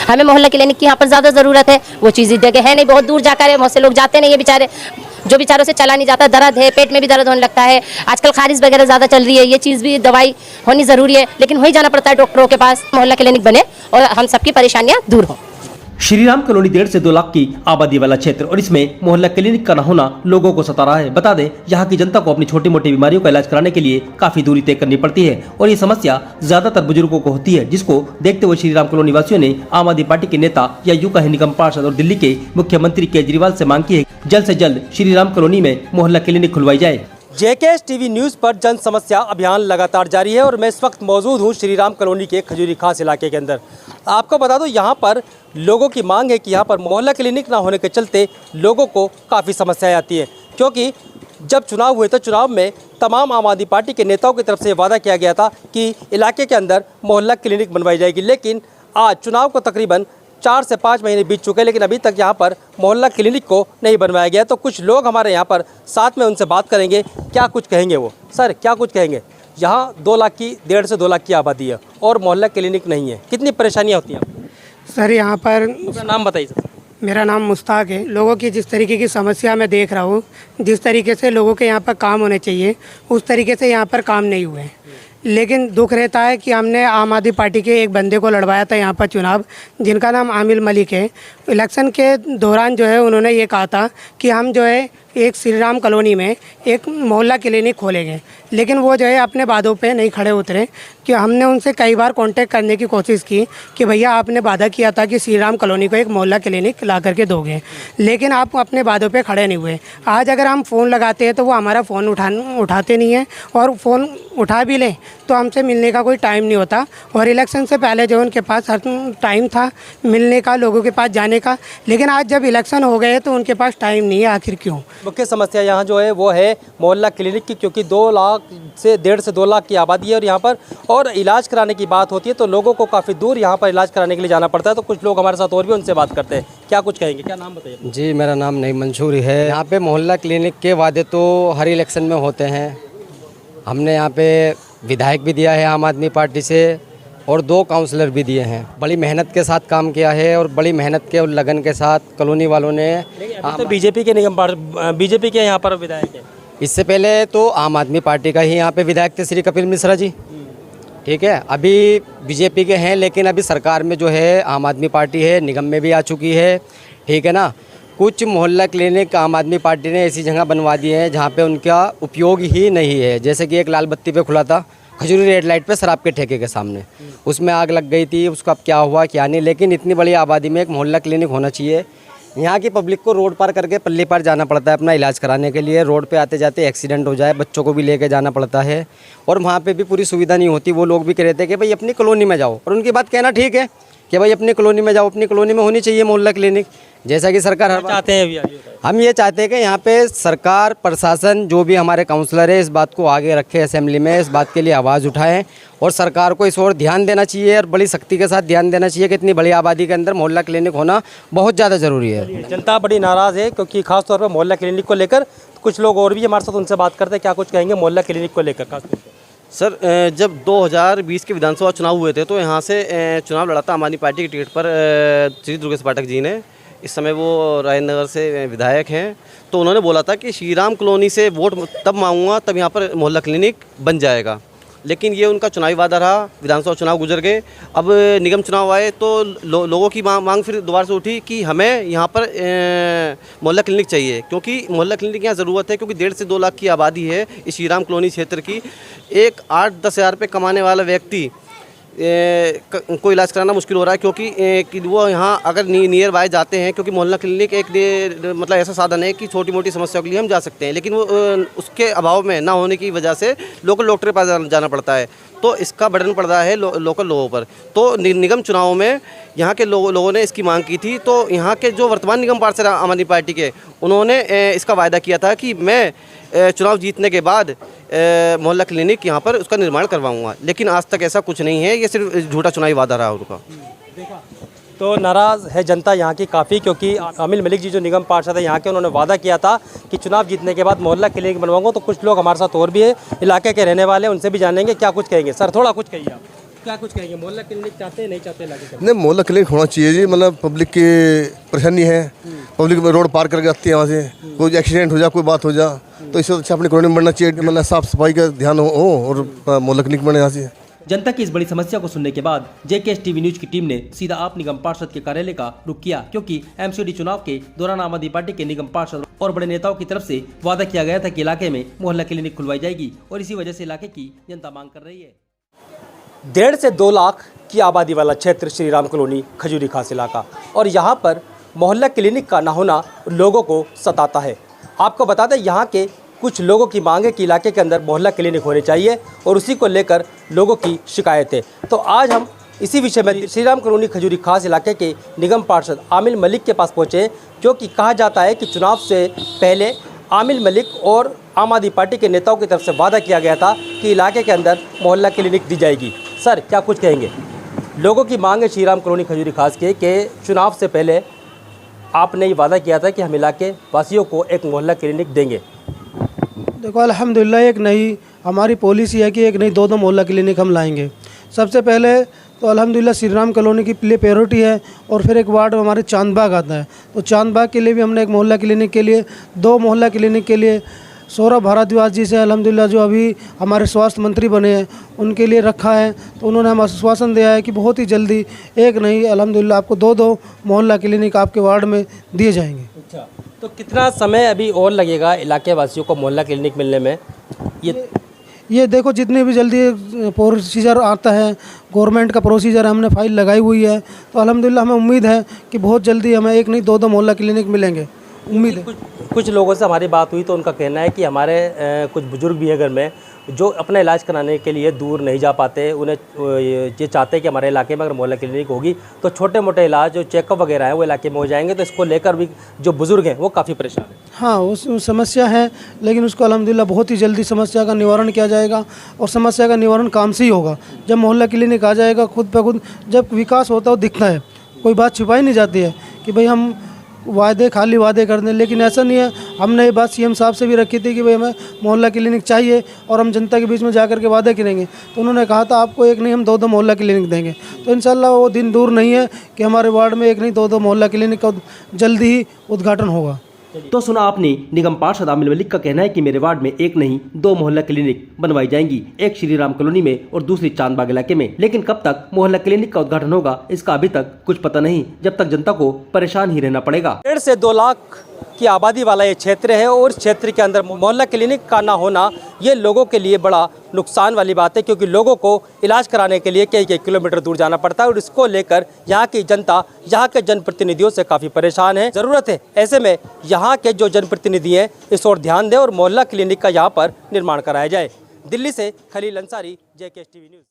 हमें मोहल्ला क्लिनिक की यहाँ पर ज़्यादा ज़रूरत है। वो चीज़ इस जगह है नहीं, बहुत दूर जाकर है, बहुत से लोग जाते नहीं है बेचारे, जो बेचारों से चला नहीं जाता, दर्द है, पेट में भी दर्द होने लगता है, आजकल खारिश वगैरह ज़्यादा चल रही है, ये चीज़ भी दवाई होनी ज़रूरी है, लेकिन वही जाना पड़ता है डॉक्टरों के पास। मोहल्ला क्लिनिक बने और हम सबकी परेशानियाँ दूर हों। श्रीराम कॉलोनी 1.5 से 2 लाख की आबादी वाला क्षेत्र और इसमें मोहल्ला क्लिनिक का न होना लोगों को सता रहा है। बता दें, यहाँ की जनता को अपनी छोटी मोटी बीमारियों का इलाज कराने के लिए काफी दूरी तय करनी पड़ती है और ये समस्या ज्यादातर बुजुर्गों को होती है, जिसको देखते हुए श्रीराम कॉलोनी वासियों ने आम आदमी पार्टी के नेता या यूं कहें निगम पार्षद और दिल्ली के मुख्यमंत्री केजरीवाल से मांग की है जल्द से जल्द श्रीराम कॉलोनी में मोहल्ला क्लिनिक खुलवाई जाए। JKS टीवी न्यूज़ पर जन समस्या अभियान लगातार जारी है और मैं इस वक्त मौजूद हूँ श्रीराम कॉलोनी के खजूरी खास इलाके के अंदर। आपको बता दूँ, यहाँ पर लोगों की मांग है कि यहाँ पर मोहल्ला क्लिनिक ना होने के चलते लोगों को काफ़ी समस्याएं आती हैं, क्योंकि जब चुनाव हुए तो चुनाव में तमाम आम आदमी पार्टी के नेताओं की तरफ से वादा किया गया था कि इलाके के अंदर मोहल्ला क्लिनिक बनवाई जाएगी, लेकिन आज चुनाव को तकरीबन 4 से 5 महीने बीत चुके, लेकिन अभी तक यहाँ पर मोहल्ला क्लिनिक को नहीं बनवाया गया। तो कुछ लोग हमारे यहाँ पर साथ में उनसे बात करेंगे, क्या कुछ कहेंगे वो। सर, क्या कुछ कहेंगे? यहाँ 2 लाख की 1.5 से 2 लाख की आबादी है और मोहल्ला क्लिनिक नहीं है, कितनी परेशानियाँ होती हैं आपको? सर, यहाँ पर अपना नाम बताइए सर। मेरा नाम मुश्ताक है। लोगों की जिस तरीके की समस्या मैं देख रहा हूँ, जिस तरीके से लोगों के यहाँ पर काम होने चाहिए, उस तरीके से यहाँ पर काम नहीं हुए। लेकिन दुख रहता है कि हमने आम आदमी पार्टी के एक बंदे को लड़वाया था यहाँ पर चुनाव, जिनका नाम आमिर मलिक है। इलेक्शन के दौरान जो है उन्होंने ये कहा था कि हम जो है एक श्रीराम कॉलोनी में एक मोहल्ला क्लिनिक खोलेंगे, लेकिन वो जो है अपने वादों पे नहीं खड़े उतरे। कि हमने उनसे कई बार कांटेक्ट करने की कोशिश की कि भैया आपने वादा किया था कि श्रीराम कॉलोनी को एक मोहल्ला क्लिनिक ला करके दोगे, लेकिन आप अपने वादों पे खड़े नहीं हुए। आज अगर हम फ़ोन लगाते हैं तो वो हमारा फ़ोन उठाते नहीं हैं, और फ़ोन उठा भी लें तो हमसे मिलने का कोई टाइम नहीं होता। और इलेक्शन से पहले जो उनके पास हर टाइम था मिलने का, लोगों के पास जाने का, लेकिन आज जब इलेक्शन हो गए तो उनके पास टाइम नहीं है। आखिर क्यों? मुख्य समस्या यहाँ जो है वो है मोहल्ला क्लिनिक की, क्योंकि 2 लाख से 1.5 से 2 लाख की आबादी है और यहाँ पर और इलाज कराने की बात होती है तो लोगों को काफ़ी दूर यहाँ पर इलाज कराने के लिए जाना पड़ता है। तो कुछ लोग हमारे साथ और भी उनसे बात करते हैं, क्या कुछ कहेंगे? क्या नाम बताइए? जी, मेरा नाम नईम मंसूरी है। यहाँ पे मोहल्ला क्लिनिक के वादे तो हर इलेक्शन में होते हैं। हमने यहाँ पे विधायक भी दिया है आम आदमी पार्टी से और 2 काउंसलर भी दिए हैं। बड़ी मेहनत के साथ काम किया है और बड़ी मेहनत के और लगन के साथ कॉलोनी वालों ने। तो बीजेपी के बीजेपी के यहाँ पर विधायक है। इससे पहले तो आम आदमी पार्टी का ही यहाँ पे विधायक थे श्री कपिल मिश्रा जी, ठीक है। अभी बीजेपी के हैं, लेकिन अभी सरकार में जो है आम आदमी पार्टी है, निगम में भी आ चुकी है, ठीक है ना। कुछ मोहल्ला क्लिनिक आम आदमी पार्टी ने ऐसी जगह बनवा दिए हैं जहाँ पे उनका उपयोग ही नहीं है। जैसे कि एक लाल बत्ती पे खुला था खजूरी रेड लाइट पे शराब के ठेके के सामने, उसमें आग लग गई थी, उसका अब क्या हुआ क्या नहीं। लेकिन इतनी बड़ी आबादी में एक मोहल्ला क्लिनिक होना चाहिए। यहाँ की पब्लिक को रोड पार करके पल्ली पार जाना पड़ता है अपना इलाज कराने के लिए। रोड पे आते जाते एक्सीडेंट हो जाए, बच्चों को भी लेके जाना पड़ता है और वहाँ पे भी पूरी सुविधा नहीं होती। वो लोग भी कह रहे थे कि भाई अपनी कॉलोनी में जाओ, और उनकी बात कहना ठीक है कि भाई अपनी कॉलोनी में जाओ, अपनी कॉलोनी में होनी चाहिए मोहल्ला क्लिनिक, जैसा कि सरकार हर चाहते हैं। हम ये चाहते हैं कि यहाँ पे सरकार प्रशासन जो भी हमारे काउंसलर है इस बात को आगे रखे, असेंबली में इस बात के लिए आवाज़ उठाएं और सरकार को इस ओर ध्यान देना चाहिए और बड़ी सख्ती के साथ ध्यान देना चाहिए कि इतनी बड़ी आबादी के अंदर मोहल्ला क्लिनिक होना बहुत ज़्यादा ज़रूरी है। जनता बड़ी नाराज़ है क्योंकि खासतौर पर मोहल्ला क्लिनिक को लेकर। कुछ लोग और भी हमारे साथ उनसे बात करते हैं, क्या कुछ कहेंगे मोहल्ला क्लिनिक को लेकर? खासतौर पर सर, जब 2020 के विधानसभा चुनाव हुए थे तो यहाँ से चुनाव लड़ा था आम आदमी पार्टी की टिकट पर श्री दुर्गेश पाठक जी ने। इस समय वो राजेंद्र नगर से विधायक हैं। तो उन्होंने बोला था कि श्रीराम कॉलोनी से वोट तब मांगूंगा तब यहाँ पर मोहल्ला क्लिनिक बन जाएगा, लेकिन ये उनका चुनावी वादा रहा। विधानसभा चुनाव गुजर गए, अब निगम चुनाव आए तो लोगों की मांग फिर दोबारा से उठी कि हमें यहाँ पर मोहल्ला क्लिनिक चाहिए, क्योंकि मोहल्ला क्लिनिक यहाँ ज़रूरत है, क्योंकि 1.5 से 2 लाख की आबादी है इस श्रीराम कॉलोनी क्षेत्र की। एक 8-10 हज़ार रुपये कमाने वाला व्यक्ति को इलाज कराना मुश्किल हो रहा है, क्योंकि वो यहाँ अगर नियर बाय जाते हैं, क्योंकि मोहल्ला क्लिनिक एक मतलब ऐसा साधन है कि छोटी मोटी समस्याओं के लिए हम जा सकते हैं, लेकिन वो उसके अभाव में ना होने की वजह से लोकल डॉक्टर के पास जाना पड़ता है। तो इसका बर्डन पड़ रहा है लोकल लोगों पर। तो निगम चुनाव में यहाँ के लोगों ने इसकी मांग की थी। तो यहाँ के जो वर्तमान निगम पार्षद आम आदमी पार्टी के, उन्होंने इसका वायदा किया था कि मैं चुनाव जीतने के बाद मोहल्ला क्लिनिक यहाँ पर उसका निर्माण करवाऊंगा, लेकिन आज तक ऐसा कुछ नहीं है। ये सिर्फ झूठा चुनावी वादा रहा उनका। तो नाराज़ है जनता यहाँ की काफ़ी, क्योंकि आमिर मलिक जी जो निगम पार्षद है यहाँ के, उन्होंने वादा किया था कि चुनाव जीतने के बाद मोहल्ला क्लिनिक बनवाऊंगा। तो कुछ लोग हमारे साथ और भी है, इलाके के रहने वाले, उनसे भी जानेंगे क्या कुछ कहेंगे। सर, थोड़ा कुछ कहिए आप। क्या कुछ कहेंगे, मोहल्ला क्लिनिक चाहते हैं नहीं चाहते इलाके के? नहीं, मोहल्ला क्लिनिक होना चाहिए जी। मतलब पब्लिक की परेशानी है, पब्लिक रोड पार करके आती है वहाँ से, कोई एक्सीडेंट हो जा, कोई बात हो जा, तो इससे अच्छा अपनी कॉलोनी में बनना चाहिए। मतलब साफ सफाई का ध्यान हो और मोहल्ला क्लिनिक बने यहाँ से। जनता की इस बड़ी समस्या को सुनने के बाद JKS टीवी न्यूज की टीम ने सीधा आप निगम पार्षद के कार्यालय का रुख किया, क्योंकि MCD चुनाव के दौरान आम आदमी पार्टी के निगम पार्षद और बड़े नेताओं की तरफ से वादा किया गया था कि इलाके में मोहल्ला क्लिनिक खुलवाई जाएगी और इसी वजह से इलाके की जनता मांग कर रही है। 1.5 से 2 लाख की आबादी वाला क्षेत्र श्री राम कॉलोनी खजूरी खास इलाका, और यहाँ पर मोहल्ला क्लिनिक का ना होना लोगों को सताता है। आपको बता दें, यहाँ के कुछ लोगों की मांग है कि इलाके के अंदर मोहल्ला क्लिनिक होने चाहिए और उसी को लेकर लोगों की शिकायत है। तो आज हम इसी विषय में श्री राम कॉलोनी खजूरी खास इलाके के निगम पार्षद आमिल मलिक के पास पहुँचे, क्योंकि कहा जाता है कि चुनाव से पहले आमिल मलिक और आम आदमी पार्टी के नेताओं की तरफ से वादा किया गया था कि इलाके के अंदर मोहल्ला क्लिनिक दी जाएगी। सर, क्या कुछ कहेंगे? लोगों की मांग है श्री राम कॉलोनी खजूरी खास के कि चुनाव से पहले आपने ये वादा किया था कि हम इलाके वासियों को एक मोहल्ला क्लिनिक देंगे। देखो, अल्हम्दुलिल्लाह एक नई हमारी पॉलिसी है कि एक नई 2 मोहल्ला क्लिनिक हम लाएंगे। सबसे पहले तो अल्हम्दुलिल्लाह श्री राम कॉलोनी की प्रायोरिटी है, और फिर एक वार्ड हमारे चांदबाग आता है, तो चांदबाग के लिए भी हमने एक मोहल्ला क्लिनिक के लिए 2 मोहल्ला क्लिनिक के लिए सौरभ भारद्वाज जी से अल्हम्दुलिल्लाह जो अभी हमारे स्वास्थ्य मंत्री बने हैं उनके लिए रखा है, तो उन्होंने हमें आश्वासन दिया है कि बहुत ही जल्दी एक नहीं अल्हम्दुलिल्लाह आपको 2 मोहल्ला क्लिनिक आपके वार्ड में दिए जाएंगे। अच्छा, तो कितना समय अभी और लगेगा इलाके वासियों को मोहल्ला क्लिनिक मिलने में? ये देखो, जितनी भी जल्दी प्रोसीजर आता है, गवर्नमेंट का प्रोसीजर हमने फाइल लगाई हुई है, तो अल्हम्दुलिल्लाह हमें उम्मीद है कि बहुत जल्दी हमें एक नहीं 2 मोहल्ला क्लिनिक मिलेंगे, उम्मीद है। कुछ लोगों से हमारी बात हुई तो उनका कहना है कि हमारे कुछ बुजुर्ग भी हैं घर में जो अपना इलाज कराने के लिए दूर नहीं जा पाते। उन्हें ये चाहते हैं कि हमारे इलाके में अगर मोहल्ला क्लिनिक होगी तो छोटे मोटे इलाज जो चेकअप वगैरह है वो इलाके में हो जाएंगे। तो इसको लेकर भी जो बुजुर्ग हैं वो काफ़ी परेशान हैं। हाँ, उस समस्या है, लेकिन उसको अल्हम्दुलिल्लाह बहुत ही जल्दी समस्या का निवारण किया जाएगा, और समस्या का निवारण काम से ही होगा। जब मोहल्ला क्लिनिक आ जाएगा खुद ब खुद, जब विकास होता है वो दिखता है, कोई बात छिपाई नहीं जाती है कि भाई हम खाली वादे कर दें, लेकिन ऐसा नहीं है। हमने ये बात CM साहब से भी रखी थी कि भाई हमें मोहल्ला क्लिनिक चाहिए और हम जनता के बीच में जाकर के वादे करेंगे, तो उन्होंने कहा था आपको एक नहीं हम 2 मोहल्ला क्लिनिक देंगे। तो इंशाल्लाह वो दिन दूर नहीं है कि हमारे वार्ड में एक नहीं 2 मोहल्ला क्लिनिक का जल्दी ही उद्घाटन होगा। तो सुना आपने निगम पार्षद आमिल मलिक का कहना है कि मेरे वार्ड में एक नहीं 2 मोहल्ला क्लिनिक बनवाई जाएंगी, एक श्री राम कॉलोनी में और दूसरी चांदबाग इलाके में। लेकिन कब तक मोहल्ला क्लिनिक का उद्घाटन होगा इसका अभी तक कुछ पता नहीं, जब तक जनता को परेशान ही रहना पड़ेगा। 1.5 से 2 लाख की आबादी वाला ये क्षेत्र है और इस क्षेत्र के अंदर मोहल्ला क्लिनिक का ना होना ये लोगों के लिए बड़ा नुकसान वाली बात है, क्योंकि लोगों को इलाज कराने के लिए कई किलोमीटर दूर जाना पड़ता है और इसको लेकर यहाँ की जनता, यहाँ के जनप्रतिनिधियों से काफ़ी परेशान है। ज़रूरत है ऐसे में यहाँ के जो जनप्रतिनिधि हैं इस ओर ध्यान दें और मोहल्ला क्लिनिक का यहाँ पर निर्माण कराया जाए। दिल्ली से Khalil Ansari, JKS TV news.